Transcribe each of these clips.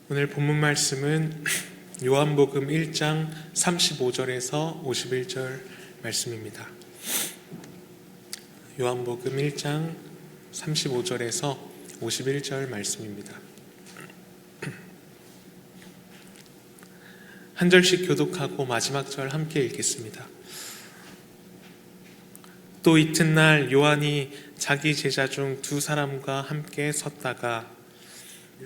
오늘 본문 말씀은 요한복음 1장 35절에서 51절 말씀입니다. 요한복음 1장 35절에서 51절 말씀입니다. 한 절씩 교독하고 마지막 절 함께 읽겠습니다. 또 이튿날 요한이 자기 제자 중 두 사람과 함께 섰다가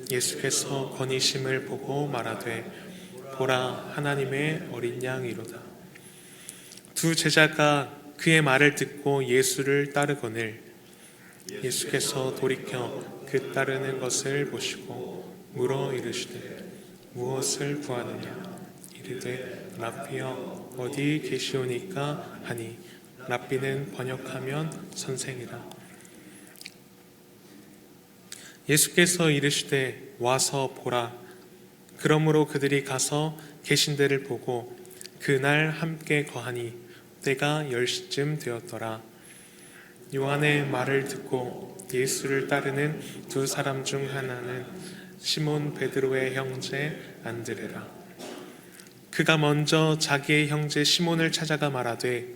예수께서 건의심을 보고 말하되 보라 하나님의 어린 양이로다. 두 제자가 그의 말을 듣고 예수를 따르거늘 예수께서 돌이켜 그 따르는 것을 보시고 물어 이르시되 무엇을 구하느냐. 이르되 랍비여 어디 계시오니까 하니 랍비는 번역하면 선생이라. 예수께서 이르시되 와서 보라. 그러므로 그들이 가서 계신 데를 보고 그날 함께 거하니 때가 10시쯤 되었더라. 요한의 말을 듣고 예수를 따르는 두 사람 중 하나는 시몬 베드로의 형제 안드레라. 그가 먼저 자기의 형제 시몬을 찾아가 말하되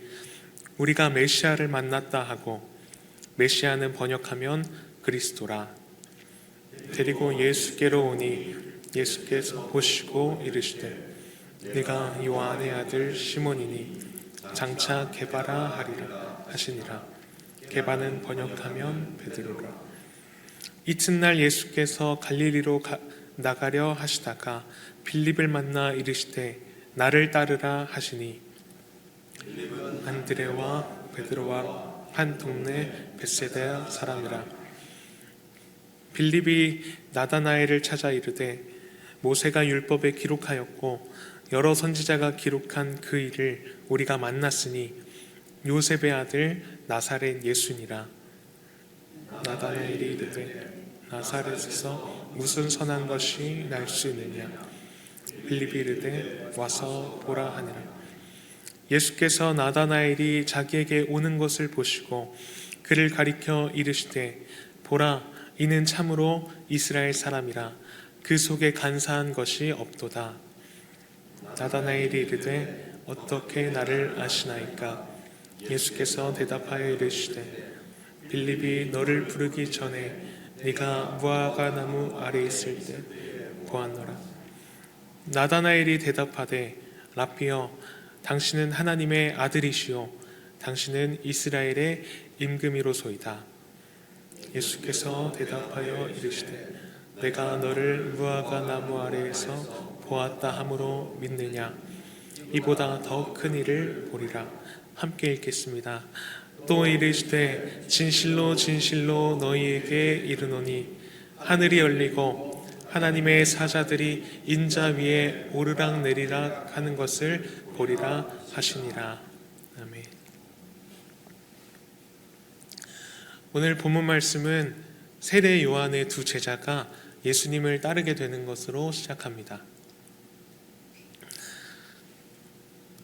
우리가 메시아를 만났다 하고, 메시아는 번역하면 그리스도라. 데리고 예수께로 오니 예수께서 보시고 이르시되 네가 요한의 아들 시몬이니 장차 게바라 하리라 하시니라. 게바는 번역하면 베드로라. 이튿날 예수께서 갈릴리로 나가려 하시다가 빌립을 만나 이르시되 나를 따르라 하시니 안드레와 베드로와 한 동네 벳세다 사람이라. 빌립이 나다나엘을 찾아 이르되 모세가 율법에 기록하였고 여러 선지자가 기록한 그 일을 우리가 만났으니 요셉의 아들 나사렛 예수니라. 나다나엘이 이르되 나사렛에서 무슨 선한 것이 날 수 있느냐. 빌립이 이르되 와서 보라 하니라. 예수께서 나다나엘이 자기에게 오는 것을 보시고 그를 가리켜 이르시되 보라 이는 참으로 이스라엘 사람이라. 그 속에 간사한 것이 없도다. 나다나엘이 이르되 어떻게 나를 아시나이까. 예수께서 대답하여 이르시되 빌립이 너를 부르기 전에 네가 무화과 나무 아래 있을 때 보았노라. 나다나엘이 대답하되 랍비여 당신은 하나님의 아들이시오 당신은 이스라엘의 임금이로소이다. 예수께서 대답하여 이르시되 내가 너를 무화과 나무 아래에서 보았다 함으로 믿느냐. 이보다 더 큰 일을 보리라. 함께 읽겠습니다. 또 이르시되 진실로 진실로 너희에게 이르노니 하늘이 열리고 하나님의 사자들이 인자 위에 오르락 내리락 하는 것을 보리라 하시니라. 아멘. 오늘 본문 말씀은 세례 요한의 두 제자가 예수님을 따르게 되는 것으로 시작합니다.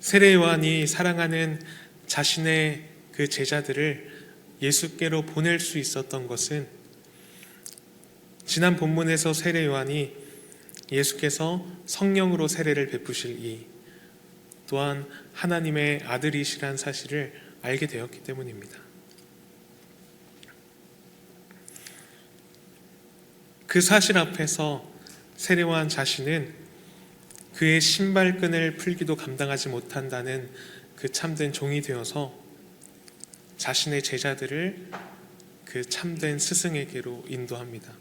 세례 요한이 사랑하는 자신의 그 제자들을 예수께로 보낼 수 있었던 것은 지난 본문에서 세례 요한이 예수께서 성령으로 세례를 베푸실 이 또한 하나님의 아들이시란 사실을 알게 되었기 때문입니다. 그 사실 앞에서 세례 요한 자신은 그의 신발끈을 풀기도 감당하지 못한다는 그 참된 종이 되어서 자신의 제자들을 그 참된 스승에게로 인도합니다.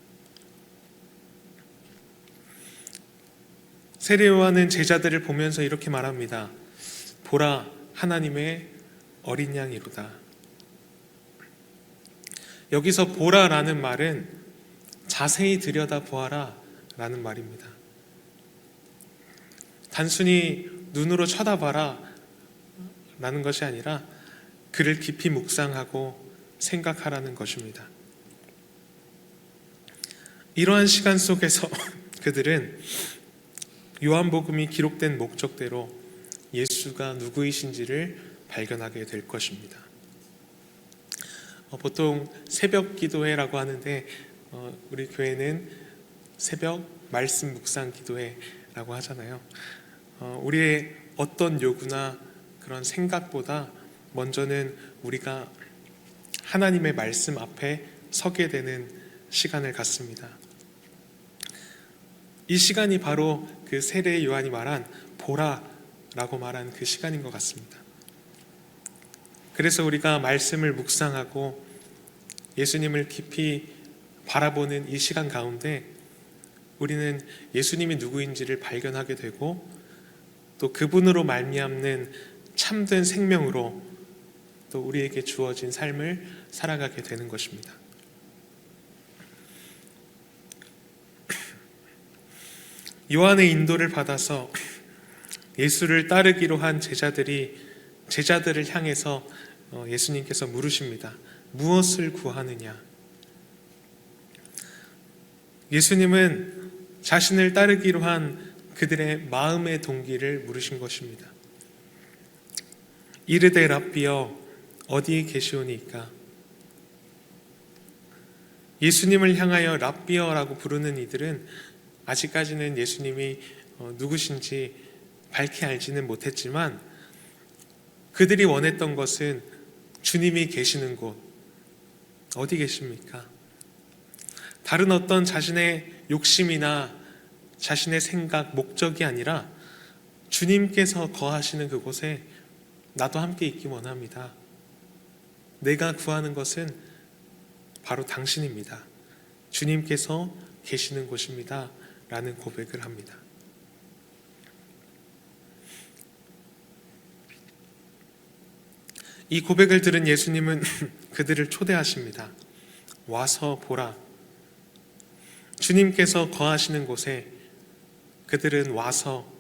세례 요한은 제자들을 보면서 이렇게 말합니다. 보라 하나님의 어린 양이로다. 여기서 보라라는 말은 자세히 들여다보아라 라는 말입니다. 단순히 눈으로 쳐다봐라 라는 것이 아니라 그를 깊이 묵상하고 생각하라는 것입니다. 이러한 시간 속에서 그들은 요한복음이 기록된 목적대로 예수가 누구이신지를 발견하게 될 것입니다. 보통 새벽 기도회라고 하는데 우리 교회는 새벽 말씀 묵상 기도회라고 하잖아요. 우리의 어떤 요구나 그런 생각보다 먼저는 우리가 하나님의 말씀 앞에 서게 되는 시간을 갖습니다. 이 시간이 바로 그 세례 요한이 말한 보라라고 말한 그 시간인 것 같습니다. 그래서 우리가 말씀을 묵상하고 예수님을 깊이 바라보는 이 시간 가운데 우리는 예수님이 누구인지를 발견하게 되고 또 그분으로 말미암는 참된 생명으로 또 우리에게 주어진 삶을 살아가게 되는 것입니다. 요한의 인도를 받아서 예수를 따르기로 한 제자들을 향해서 예수님께서 물으십니다. 무엇을 구하느냐? 예수님은 자신을 따르기로 한 그들의 마음의 동기를 물으신 것입니다. 이르되 랍비여 어디 계시오니까? 예수님을 향하여 랍비여라고 부르는 이들은 아직까지는 예수님이 누구신지 밝히 알지는 못했지만 그들이 원했던 것은 주님이 계시는 곳, 어디 계십니까? 다른 어떤 자신의 욕심이나 자신의 생각, 목적이 아니라 주님께서 거하시는 그곳에 나도 함께 있기 원합니다. 내가 구하는 것은 바로 당신입니다. 주님께서 계시는 곳입니다. 라는 고백을 합니다. 이 고백을 들은 예수님은 그들을 초대하십니다. 와서 보라. 주님께서 거하시는 곳에 그들은 와서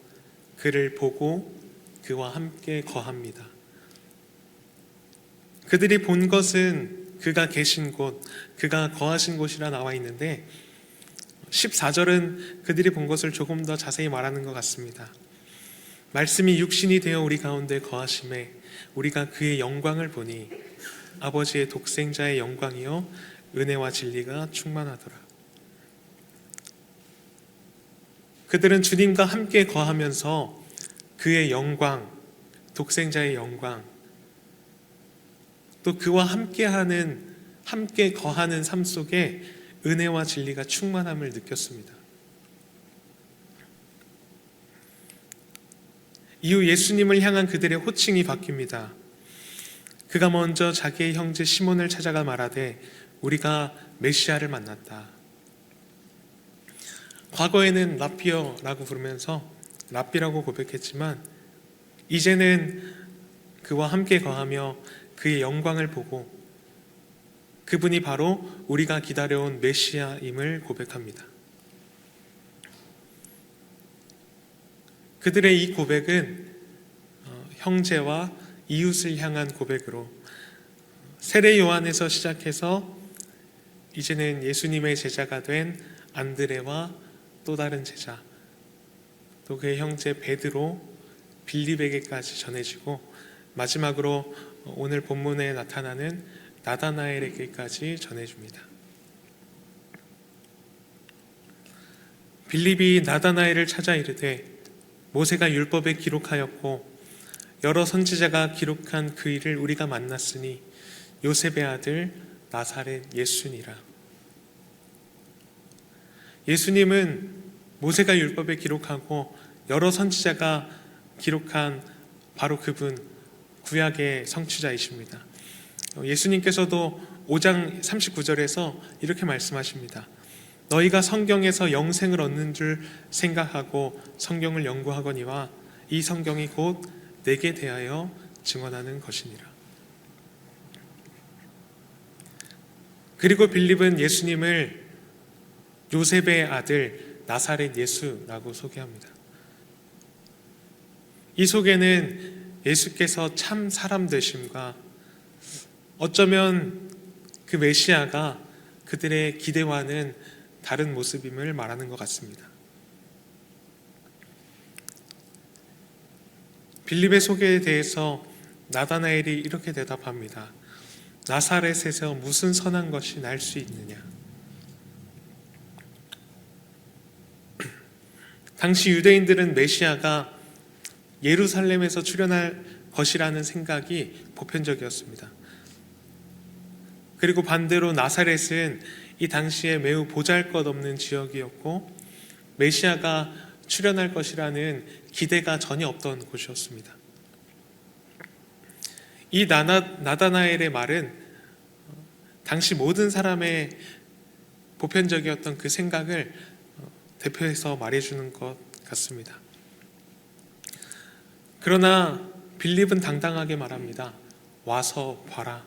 그를 보고 그와 함께 거합니다. 그들이 본 것은 그가 계신 곳, 그가 거하신 곳이라 나와 있는데 14절은 그들이 본 것을 조금 더 자세히 말하는 것 같습니다. 말씀이 육신이 되어 우리 가운데 거하심에 우리가 그의 영광을 보니 아버지의 독생자의 영광이요 은혜와 진리가 충만하더라. 그들은 주님과 함께 거하면서 그의 영광, 독생자의 영광, 또 그와 함께 거하는 삶 속에 은혜와 진리가 충만함을 느꼈습니다. 이후 예수님을 향한 그들의 호칭이 바뀝니다. 그가 먼저 자기의 형제 시몬을 찾아가 말하되 우리가 메시아를 만났다. 과거에는 랍비어라고 부르면서 랍비라고 고백했지만 이제는 그와 함께 거하며 그의 영광을 보고 그분이 바로 우리가 기다려온 메시아임을 고백합니다. 그들의 이 고백은 형제와 이웃을 향한 고백으로 세례 요한에서 시작해서 이제는 예수님의 제자가 된 안드레와 또 다른 제자, 또 그의 형제 베드로, 빌립에게까지 전해지고 마지막으로 오늘 본문에 나타나는 나다나엘에게까지 전해줍니다. 빌립이 나다나엘을 찾아 이르되 모세가 율법에 기록하였고 여러 선지자가 기록한 그 일을 우리가 만났으니 요셉의 아들 나사렛 예수니라. 예수님은 모세가 율법에 기록하고 여러 선지자가 기록한 바로 그분, 구약의 성취자이십니다. 예수님께서도 5장 39절에서 이렇게 말씀하십니다. 너희가 성경에서 영생을 얻는 줄 생각하고 성경을 연구하거니와 이 성경이 곧 내게 대하여 증언하는 것이니라. 그리고 빌립은 예수님을 요셉의 아들 나사렛 예수라고 소개합니다. 이 소개는 예수께서 참 사람 되심과 어쩌면 그 메시아가 그들의 기대와는 다른 모습임을 말하는 것 같습니다. 빌립의 소개에 대해서 나다나엘이 이렇게 대답합니다. 나사렛에서 무슨 선한 것이 날 수 있느냐? 당시 유대인들은 메시아가 예루살렘에서 출현할 것이라는 생각이 보편적이었습니다. 그리고 반대로 나사렛은 이 당시에 매우 보잘것없는 지역이었고 메시아가 출현할 것이라는 기대가 전혀 없던 곳이었습니다. 이 나다나엘의 말은 당시 모든 사람의 보편적이었던 그 생각을 대표해서 말해주는 것 같습니다. 그러나 빌립은 당당하게 말합니다. 와서 봐라.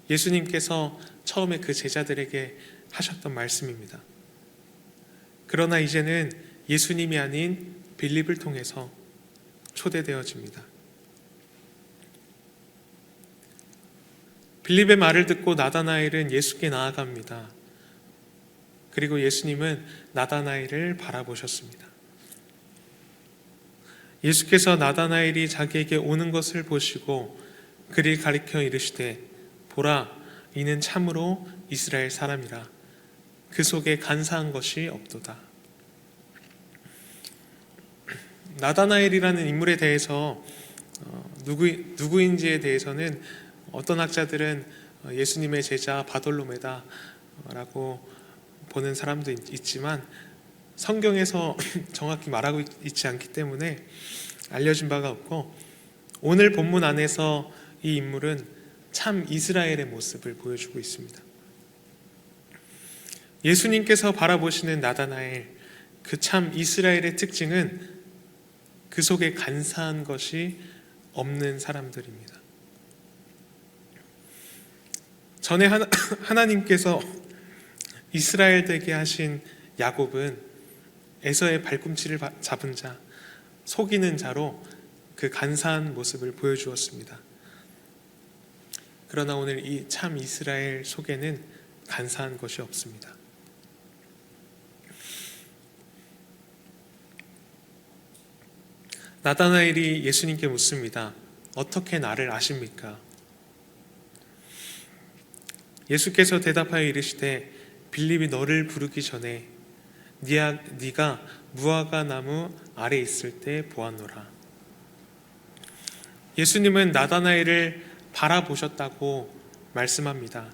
예수님께서 처음에 그 제자들에게 하셨던 말씀입니다. 그러나 이제는 예수님이 아닌 빌립을 통해서 초대되어집니다. 빌립의 말을 듣고 나다나엘은 예수께 나아갑니다. 그리고 예수님은 나다나엘을 바라보셨습니다. 예수께서 나다나엘이 자기에게 오는 것을 보시고 그를 가리켜 이르시되 보라, 이는 참으로 이스라엘 사람이라. 그 속에 간사한 것이 없도다. 나다나엘이라는 인물에 대해서 누구인지에 대해서는 어떤 학자들은 예수님의 제자 바돌로메다라고 보는 사람도 있지만 성경에서 정확히 말하고 있지 않기 때문에 알려진 바가 없고, 오늘 본문 안에서 이 인물은 참 이스라엘의 모습을 보여주고 있습니다. 예수님께서 바라보시는 나다나엘, 그 참 이스라엘의 특징은 그 속에 간사한 것이 없는 사람들입니다. 전에 하나님께서 이스라엘 되게 하신 야곱은 에서의 발꿈치를 잡은 자, 속이는 자로 그 간사한 모습을 보여주었습니다. 그러나 오늘 이 참 이스라엘 속에는 간사한 것이 없습니다. 나다나엘이 예수님께 묻습니다. 어떻게 나를 아십니까? 예수께서 대답하여 이르시되 빌립이 너를 부르기 전에 네가 무화과 나무 아래 있을 때 보았노라. 예수님은 나다나엘을 바라보셨다고 말씀합니다.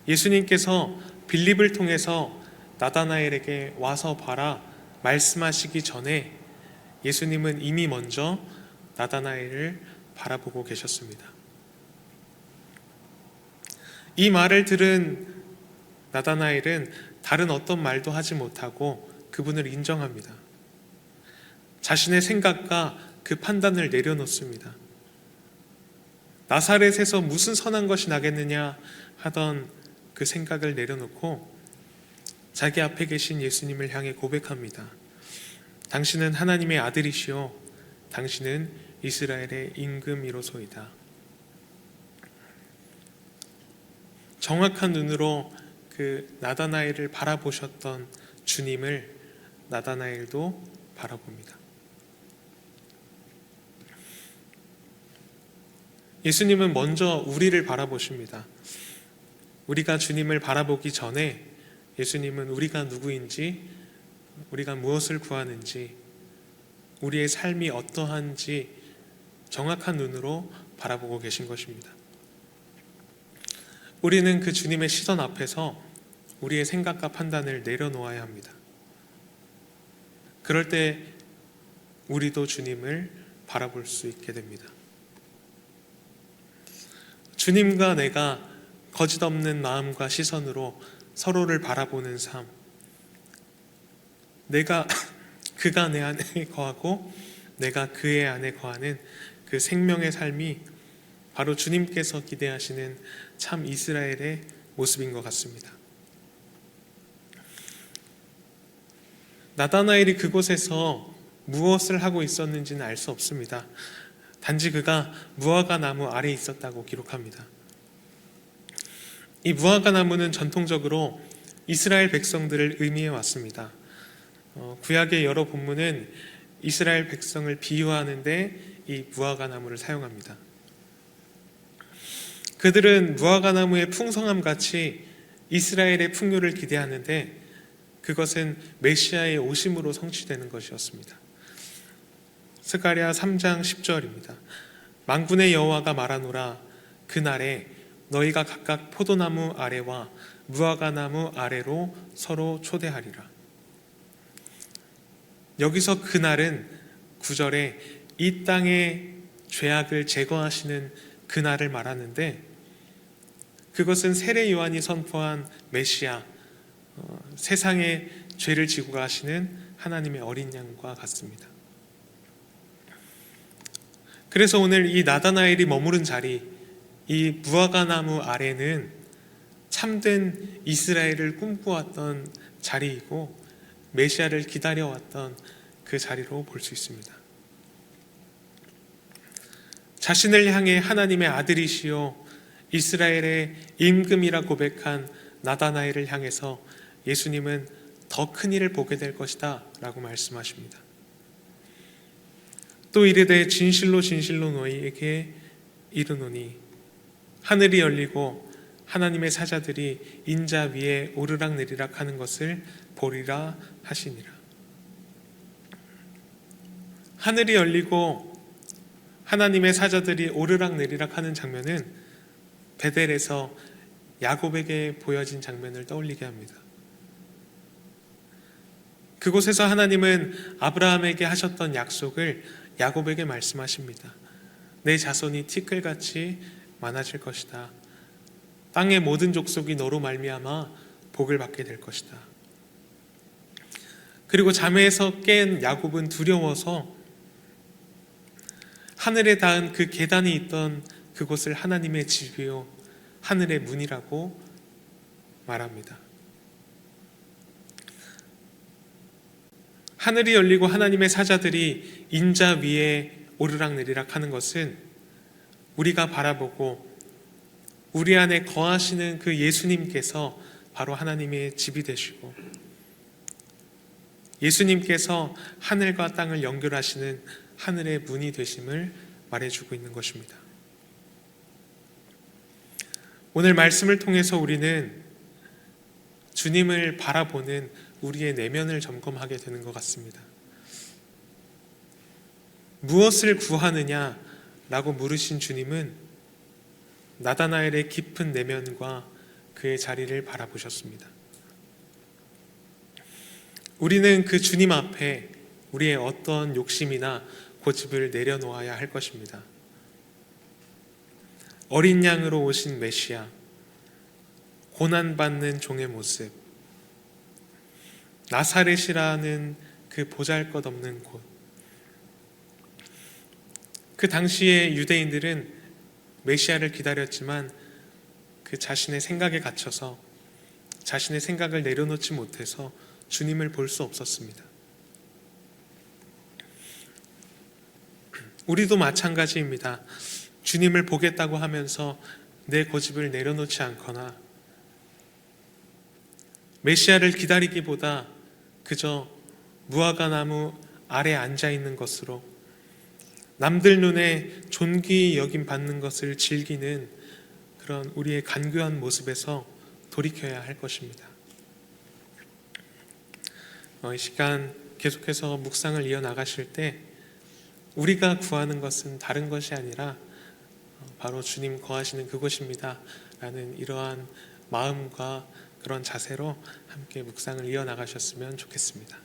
예수님께서 빌립을 통해서 나다나엘에게 와서 봐라 말씀하시기 전에 예수님은 이미 먼저 나다나엘을 바라보고 계셨습니다. 이 말을 들은 나다나엘은 다른 어떤 말도 하지 못하고 그분을 인정합니다. 자신의 생각과 그 판단을 내려놓습니다. 나사렛에서 무슨 선한 것이 나겠느냐 하던 그 생각을 내려놓고 자기 앞에 계신 예수님을 향해 고백합니다. 당신은 하나님의 아들이시오. 당신은 이스라엘의 임금이로소이다. 정확한 눈으로 그 나다나엘을 바라보셨던 주님을 나다나엘도 바라봅니다. 예수님은 먼저 우리를 바라보십니다. 우리가 주님을 바라보기 전에 예수님은 우리가 누구인지, 우리가 무엇을 구하는지, 우리의 삶이 어떠한지 정확한 눈으로 바라보고 계신 것입니다. 우리는 그 주님의 시선 앞에서 우리의 생각과 판단을 내려놓아야 합니다. 그럴 때 우리도 주님을 바라볼 수 있게 됩니다. 주님과 내가 거짓없는 마음과 시선으로 서로를 바라보는 삶, 그가 내 안에 거하고 내가 그의 안에 거하는 그 생명의 삶이 바로 주님께서 기대하시는 참 이스라엘의 모습인 것 같습니다. 나다나엘이 그곳에서 무엇을 하고 있었는지는 알 수 없습니다. 단지 그가 무화과 나무 아래에 있었다고 기록합니다. 이 무화과 나무는 전통적으로 이스라엘 백성들을 의미해 왔습니다. 구약의 여러 본문은 이스라엘 백성을 비유하는데 이 무화과 나무를 사용합니다. 그들은 무화과 나무의 풍성함 같이 이스라엘의 풍요를 기대하는데 그것은 메시아의 오심으로 성취되는 것이었습니다. 스가랴 3장 10절입니다. 만군의 여호와가 말하노라. 그날에 너희가 각각 포도나무 아래와 무화과나무 아래로 서로 초대하리라. 여기서 그날은 9절에 이 땅의 죄악을 제거하시는 그날을 말하는데, 그것은 세례 요한이 선포한 메시아, 세상의 죄를 지고 가시는 하나님의 어린 양과 같습니다. 그래서 오늘 이 나다나엘이 머무른 자리, 이 무화과나무 아래는 참된 이스라엘을 꿈꾸었던 자리이고 메시아를 기다려왔던 그 자리로 볼 수 있습니다. 자신을 향해 하나님의 아들이시요 이스라엘의 임금이라 고백한 나다나엘을 향해서 예수님은 더 큰 일을 보게 될 것이다 라고 말씀하십니다. 또 이르되 진실로 진실로 너희에게 이르노니 하늘이 열리고 하나님의 사자들이 인자 위에 오르락내리락 하는 것을 보리라 하시니라. 하늘이 열리고 하나님의 사자들이 오르락내리락 하는 장면은 베델에서 야곱에게 보여진 장면을 떠올리게 합니다. 그곳에서 하나님은 아브라함에게 하셨던 약속을 야곱에게 말씀하십니다. 내 자손이 티끌같이 많아질 것이다. 땅의 모든 족속이 너로 말미암아 복을 받게 될 것이다. 그리고 잠에서 깬 야곱은 두려워서 하늘에 닿은 그 계단이 있던 그곳을 하나님의 집이요 하늘의 문이라고 말합니다. 하늘이 열리고 하나님의 사자들이 인자 위에 오르락내리락 하는 것은 우리가 바라보고 우리 안에 거하시는 그 예수님께서 바로 하나님의 집이 되시고 예수님께서 하늘과 땅을 연결하시는 하늘의 문이 되심을 말해주고 있는 것입니다. 오늘 말씀을 통해서 우리는 주님을 바라보는 우리의 내면을 점검하게 되는 것 같습니다. 무엇을 구하느냐 라고 물으신 주님은 나다나엘의 깊은 내면과 그의 자리를 바라보셨습니다. 우리는 그 주님 앞에 우리의 어떤 욕심이나 고집을 내려놓아야 할 것입니다. 어린 양으로 오신 메시아, 고난받는 종의 모습, 나사렛이라는 그 보잘것없는 곳. 그 당시에 유대인들은 메시아를 기다렸지만 그 자신의 생각에 갇혀서 자신의 생각을 내려놓지 못해서 주님을 볼 수 없었습니다. 우리도 마찬가지입니다. 주님을 보겠다고 하면서 내 고집을 내려놓지 않거나 메시아를 기다리기보다 그저 무화과나무 아래 앉아있는 것으로 남들 눈에 존귀 여김 받는 것을 즐기는 그런 우리의 간교한 모습에서 돌이켜야 할 것입니다. 이 시간 계속해서 묵상을 이어나가실 때 우리가 구하는 것은 다른 것이 아니라 바로 주님 거하시는 그곳입니다 라는 이러한 마음과 그런 자세로 함께 묵상을 이어나가셨으면 좋겠습니다.